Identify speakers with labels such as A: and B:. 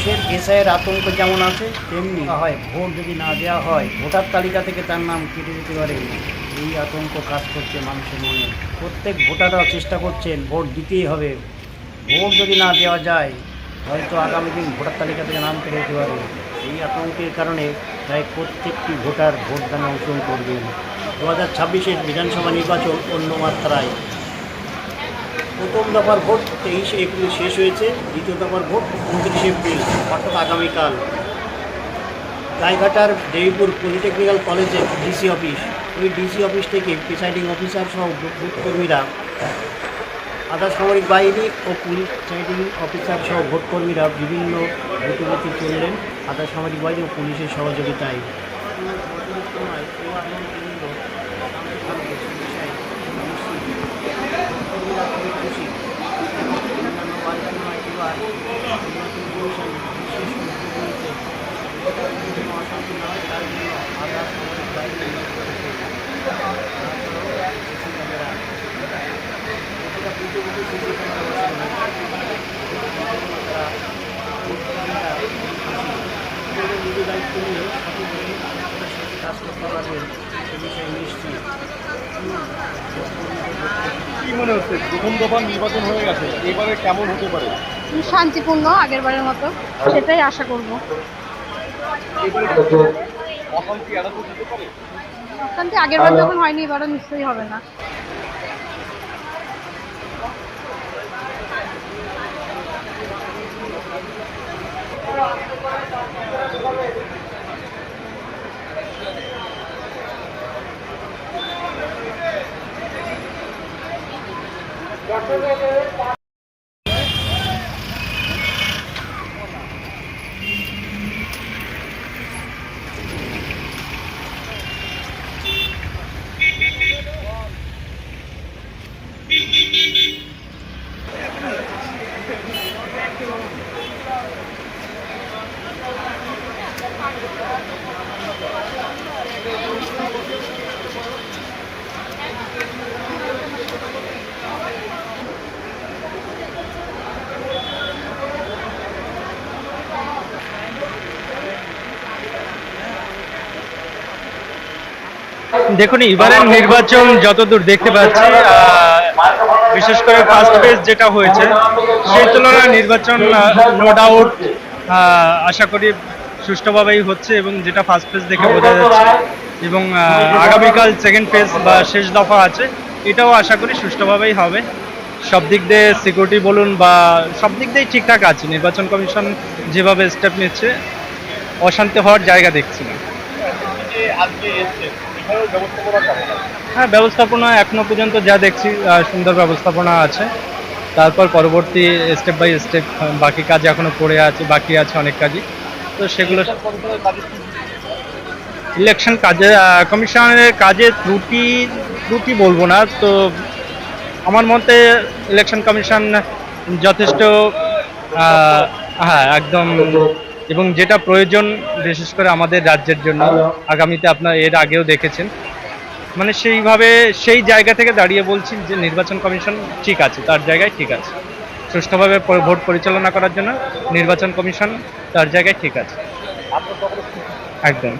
A: মানুষের এসআইয়ের আতঙ্ক যেমন আছে তেমনি হয় ভোট যদি না দেওয়া হয় ভোটার তালিকা থেকে তার নাম কেটে দিতে পারে, এই আতঙ্ক কাজ করছে মানুষের মনে। প্রত্যেক ভোটাররা চেষ্টা করছেন ভোট দিতেই হবে, ভোট যদি না দেওয়া যায় হয়তো আগামী দিন ভোটার তালিকা থেকে নাম কেটে দিতে পারে। এই আতঙ্কের কারণে প্রায় প্রত্যেকটি ভোটার ভোটদানে অংশগ্রহণ করবেন। 2026-এর বিধানসভা নির্বাচন অন্য মাত্রায়। প্রথম দফার ভোট 23শে এপ্রিল শেষ হয়েছে, দ্বিতীয় দফার ভোট 29শে এপ্রিল অর্থাৎ আগামীকাল। গাইঘাটার দেবীপুর পলিটেকনিক্যাল কলেজের ডিসি অফিস, ওই ডিসি অফিস থেকে প্রিসাইডিং অফিসার সহ ভোটকর্মীরা, আধা সামরিক বাহিনী ও পুলিশ প্রিসাইডিং অফিসার সহ ভোটকর্মীরা বিভিন্ন বুথে চললেন আধা সামরিক বাহিনী ও পুলিশের সহযোগিতায়। দায়িত্ব নিয়ে কাজ করতে পারবেন সে বিষয়ে নিশ্চিত।
B: কি মনে হচ্ছে প্রথম দফার নির্বাচন হয়ে গেছে, এবারে কেমন হতে পারে?
C: শান্তিপূর্ণ আগেরবারের মতো, সেটাই আশা করব।
B: এবারে অশান্তি এড়াতে দিতে পারে?
C: অশান্তি আগেরবার যখন হয়নি এবারও নিশ্চয়ই হবে না।
D: দেখুন, এবারের নির্বাচন যতদূর দেখতে পাচ্ছি, বিশেষ করে ফার্স্ট ফেজ যেটা হয়েছে সেই তুলনায় নির্বাচন নো ডাউট আশা করি সুষ্ঠুভাবেই হচ্ছে, এবং যেটা ফার্স্ট ফেজ দেখে বোঝা যাচ্ছে, এবং আগামীকাল সেকেন্ড ফেজ বা শেষ দফা আছে, এটাও আশা করি সুষ্ঠুভাবেই হবে। সব দিক দিয়ে সিকিউরিটি বলুন বা সব দিক দিয়েই ঠিকঠাক আছে। নির্বাচন কমিশন যেভাবে স্টেপ নিচ্ছে, অশান্তি হওয়ার জায়গা দেখছি না। হ্যাঁ, ব্যবস্থাপনা এখনো পর্যন্ত যা দেখছি সুন্দর ব্যবস্থাপনা আছে। তারপর পরবর্তী স্টেপ বাই স্টেপ বাকি কাজ এখনো পড়ে আছে, বাকি আছে অনেক কাজই। তো সেগুলো ইলেকশন কাজে কমিশনের কাজে ত্রুটি বলবো না, তো আমার মতে ইলেকশন কমিশন যথেষ্ট হ্যাঁ একদম, এবং যেটা প্রয়োজন বিশেষ করে আমাদের রাজ্যের জন্য, আগামীতে আপনারা এর আগেও দেখেছেন, মানে সেইভাবে সেই জায়গা থেকে দাঁড়িয়ে বলছি যে নির্বাচন কমিশন ঠিক আছে, তার জায়গায় ঠিক আছে। সুষ্ঠুভাবে ভোট পরিচালনা করার জন্য নির্বাচন কমিশন তার জায়গায় ঠিক আছে একদম।